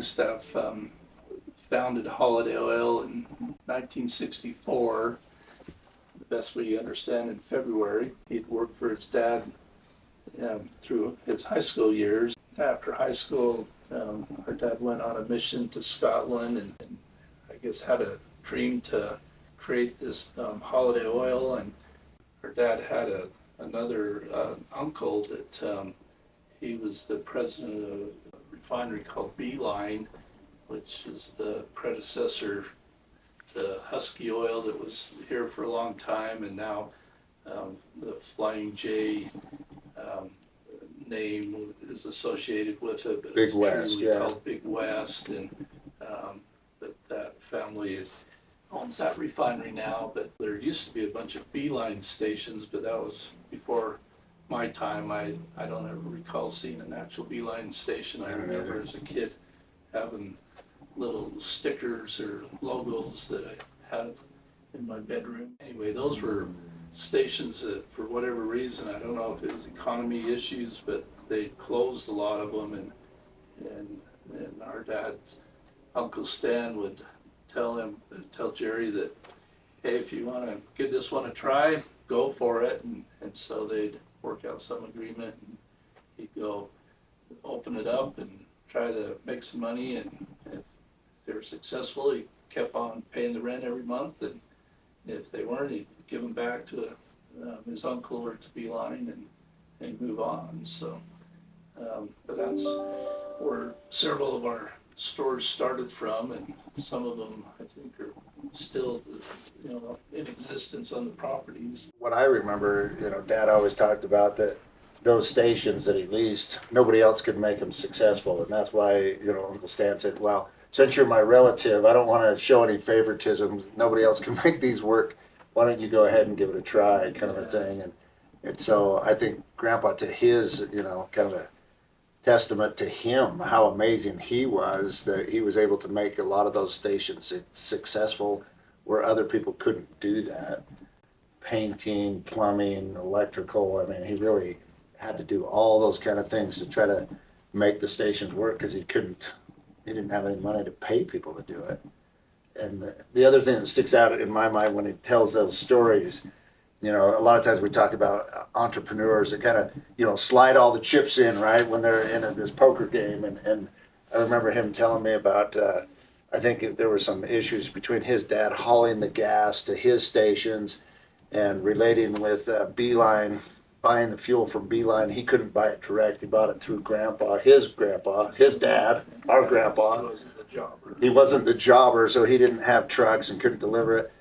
Wagstaff founded Holiday Oil in 1964, the best we understand, in February. He'd worked for his dad through his high school years. After high school, her dad went on a mission to Scotland and I guess had a dream to create this Holiday Oil. And her dad had another uncle that he was the president of a refinery called Beeline, which is the predecessor to Husky Oil that was here for a long time, and now the Flying J name is associated with it, but Big it's West, truly yeah. called Big West, and that family owns that refinery now. But there used to be a bunch of Beeline stations, but that was before my time. I don't ever recall seeing an actual Beeline station. I remember as a kid having little stickers or logos that I had in my bedroom. Anyway, those were stations that, for whatever reason, I don't know if it was economy issues, but they closed a lot of them, and our dad's Uncle Stan would tell Jerry that, hey, if you want to give this one a try, go for it. And so they'd work out some agreement, and he'd go open it up and try to make some money, and if they were successful, he kept on paying the rent every month, and if they weren't, he'd give them back to his uncle or to Beeline and move on. So, but that's where several of our stores started from, and some of them I think are still, in existence on the properties. What I remember, Dad always talked about that those stations that he leased, nobody else could make them successful, and that's why, Uncle Stan said, well, since you're my relative, I don't want to show any favoritism. Nobody else can make these work. Why don't you go ahead and give it a try, kind of a thing. And so I think Grandpa, to his, kind of a testament to him, how amazing he was, that he was able to make a lot of those stations successful where other people couldn't do that. Painting, plumbing, electrical, I mean, he really had to do all those kind of things to try to make the stations work because he didn't have any money to pay people to do it. And the other thing that sticks out in my mind when he tells those stories, a lot of times we talk about entrepreneurs that kind of, slide all the chips in, right, when they're in this poker game. And I remember him telling me about, I think there were some issues between his dad hauling the gas to his stations and relating with Beeline, buying the fuel from Beeline. He couldn't buy it direct. He bought it through his dad, our grandpa. He wasn't the jobber, so he didn't have trucks and couldn't deliver it.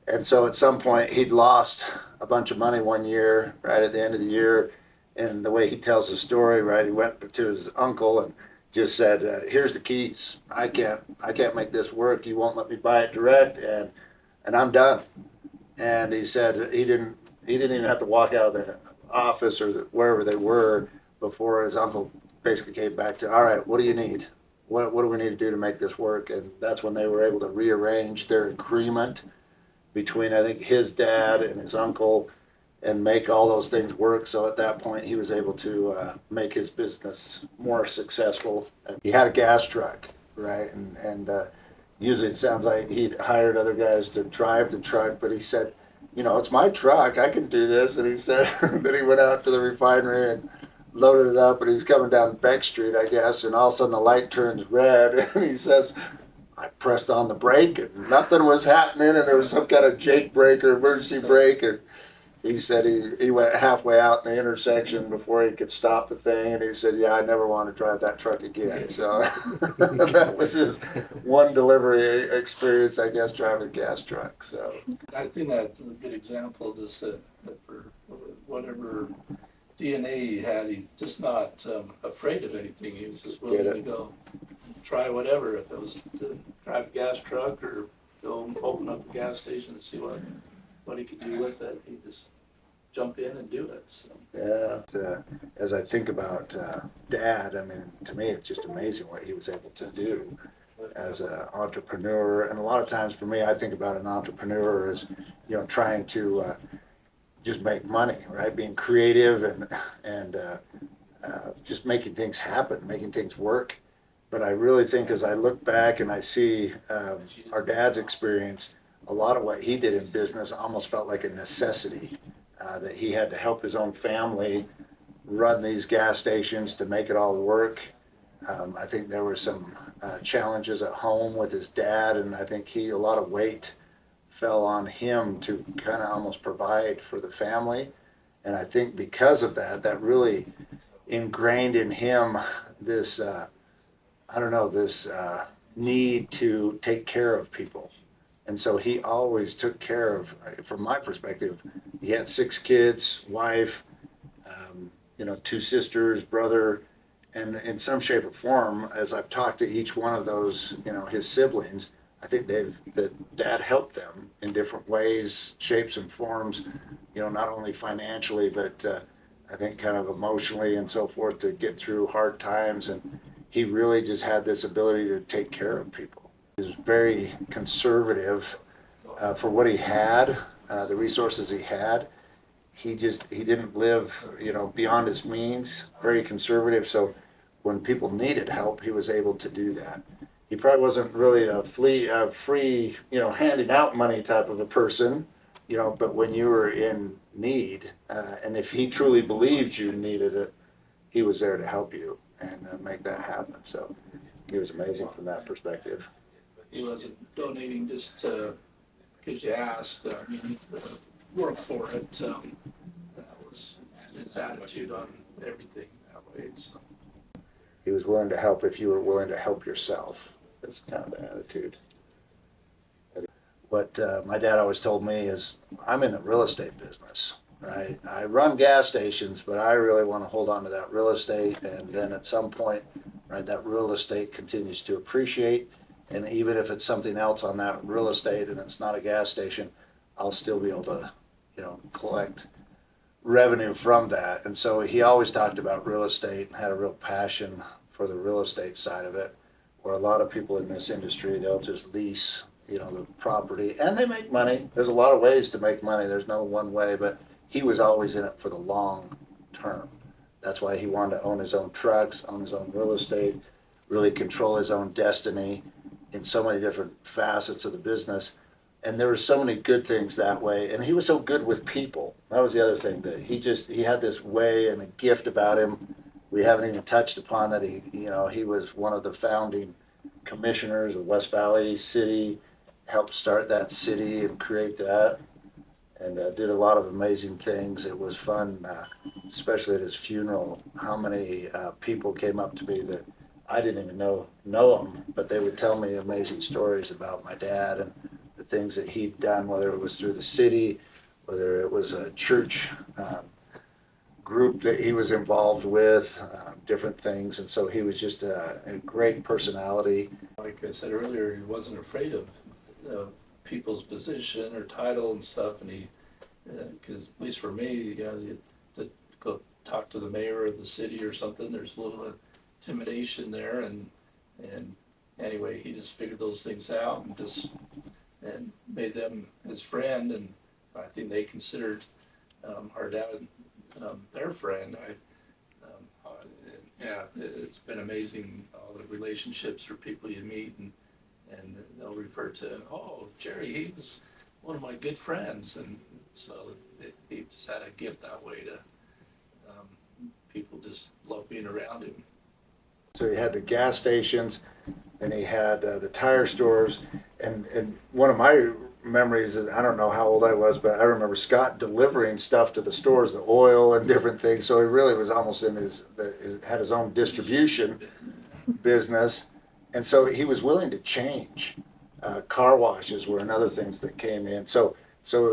And so at some point he'd lost a bunch of money one year, right at the end of the year. And the way he tells the story, right, he went to his uncle and just said, here's the keys. I can't make this work. You won't let me buy it direct, and I'm done. And he said he didn't even have to walk out of the office or wherever they were before his uncle basically came back to, all right, what do you need? What do we need to do to make this work? And that's when they were able to rearrange their agreement between, I think, his dad and his uncle and make all those things work. So at that point, he was able to make his business more successful. And he had a gas truck, right? And usually it sounds like he'd hired other guys to drive the truck, but he said, it's my truck, I can do this. And he said that he went out to the refinery and loaded it up, and he's coming down Beck Street, I guess, and all of a sudden the light turns red, and he says, I pressed on the brake, and nothing was happening, and there was some kind of Jake brake or emergency brake, and he said he went halfway out in the intersection before he could stop the thing, and he said, yeah, I never want to drive that truck again. So that was his one delivery experience, I guess, driving a gas truck. So I think that's a good example, just that for whatever DNA he had, he's just not afraid of anything. He was just willing to go try whatever. If it was to drive a gas truck or go open up a gas station and see what he could do with it, he just jump in and do it. So. Yeah, as I think about Dad, I mean, to me, it's just amazing what he was able to do as an entrepreneur. And a lot of times for me, I think about an entrepreneur as, trying to just make money, right? Being creative and just making things happen, making things work. But I really think as I look back and I see our dad's experience, a lot of what he did in business almost felt like a necessity, that he had to help his own family run these gas stations to make it all work. I think there were some challenges at home with his dad, and I think a lot of weight fell on him to kind of almost provide for the family. And I think because of that, that really ingrained in him this, I don't know, this need to take care of people. And so he always took care of, from my perspective, he had 6 kids, wife, 2 sisters, brother, and in some shape or form, as I've talked to each one of those, his siblings, I think that dad helped them in different ways, shapes and forms, not only financially, but I think kind of emotionally and so forth to get through hard times. And he really just had this ability to take care of people. He was very conservative for what he had, the resources he had. He didn't live, beyond his means, very conservative. So when people needed help, he was able to do that. He probably wasn't really a free, handing out money type of a person, but when you were in need, and if he truly believed you needed it, he was there to help you and make that happen. So he was amazing from that perspective. He wasn't donating just because you asked. Work for it. That was his attitude on everything that way. So. He was willing to help if you were willing to help yourself. That's kind of the attitude. What my dad always told me is, I'm in the real estate business. Right? I run gas stations, but I really want to hold on to that real estate. And then at some point, right, that real estate continues to appreciate. And even if it's something else on that real estate and it's not a gas station, I'll still be able to, collect revenue from that. And so he always talked about real estate and had a real passion for the real estate side of it, where a lot of people in this industry, they'll just lease, the property, and they make money. There's a lot of ways to make money. There's no one way, but he was always in it for the long term. That's why he wanted to own his own trucks, own his own real estate, really control his own destiny in so many different facets of the business. And there were so many good things that way. And he was so good with people. That was the other thing, that he had this way and a gift about him. We haven't even touched upon that. He was one of the founding commissioners of West Valley City, helped start that city and create that, and did a lot of amazing things. It was fun, especially at his funeral, how many people came up to me that I didn't even know them, but they would tell me amazing stories about my dad and the things that he'd done, whether it was through the city, whether it was a church group that he was involved with, different things. And so he was just a great personality. Like I said earlier, he wasn't afraid of people's position or title and stuff, and he, because at least for me, you to go talk to the mayor of the city or something, there's a little intimidation there, and anyway, he just figured those things out and made them his friend, and I think they considered our dad their friend. It's been amazing, all the relationships or people you meet, and they'll refer to, oh, Jerry, he was one of my good friends, and so he just had a gift that way to people just love being around him. So he had the gas stations, and he had the tire stores, and one of my memories is, I don't know how old I was, but I remember Scott delivering stuff to the stores, the oil and different things. So he really was almost had his own distribution business, and so he was willing to change. Car washes were another things that came in. So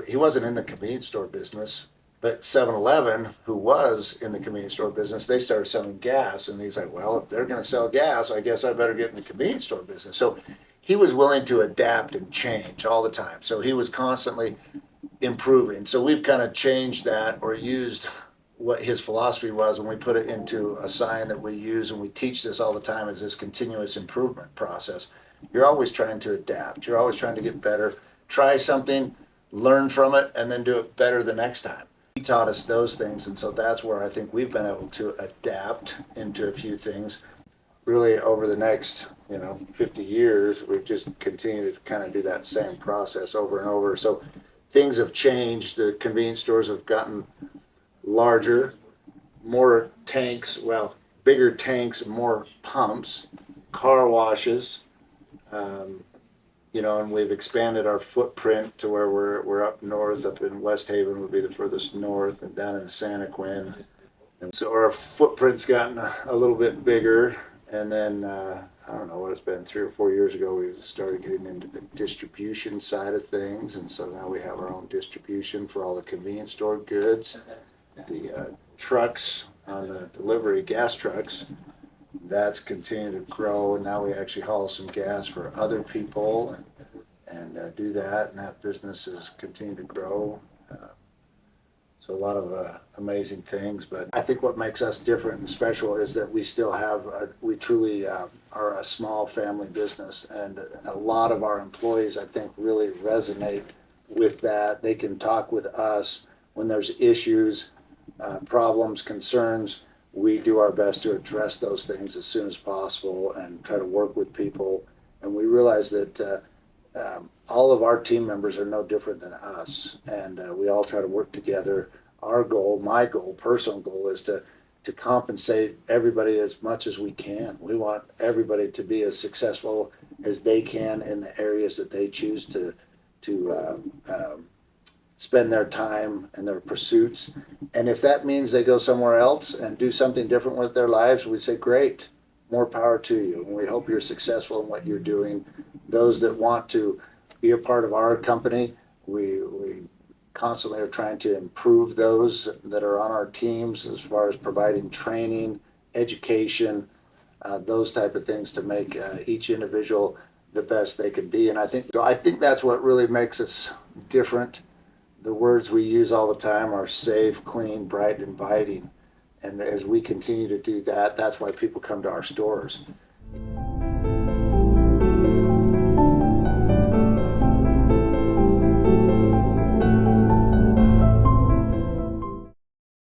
he wasn't in the convenience store business, but 7-Eleven, who was in the convenience store business, they started selling gas, and he's like, well, if they're going to sell gas, I guess I better get in the convenience store business. So he was willing to adapt and change all the time. So he was constantly improving. So we've kind of changed that, or used what his philosophy was, and we put it into a sign that we use, and we teach this all the time, is this continuous improvement process. You're always trying to adapt. You're always trying to get better. Try something, learn from it, and then do it better the next time. He taught us those things, and so that's where I think we've been able to adapt into a few things. really over the next, 50 years, we've just continued to kind of do that same process over and over. So things have changed. The convenience stores have gotten larger, more tanks, well, bigger tanks, more pumps, car washes, and we've expanded our footprint to where we're up north, up in West Haven would be the furthest north, and down in Santa Quin. And so our footprint's gotten a little bit bigger. And then, I don't know what it's been, 3 or 4 years ago, we started getting into the distribution side of things. And so now we have our own distribution for all the convenience store goods. The trucks on the delivery, gas trucks, that's continued to grow. And now we actually haul some gas for other people and do that. And that business has continued to grow. So a lot of amazing things, but I think what makes us different and special is that we still have, we truly are a small family business, and a lot of our employees, I think, really resonate with that. They can talk with us when there's issues, problems, concerns. We do our best to address those things as soon as possible and try to work with people. And we realize that all of our team members are no different than us, and we all try to work together. Our goal, my goal, personal goal, is to compensate everybody as much as we can. We want everybody to be as successful as they can in the areas that they choose to spend their time and their pursuits. And if that means they go somewhere else and do something different with their lives, we say, great, more power to you. And we hope you're successful in what you're doing. Those that want to be a part of our company, we constantly are trying to improve those that are on our teams as far as providing training, education, those type of things to make each individual the best they can be. And I think that's what really makes us different. The words we use all the time are safe, clean, bright, inviting. And as we continue to do that, that's why people come to our stores.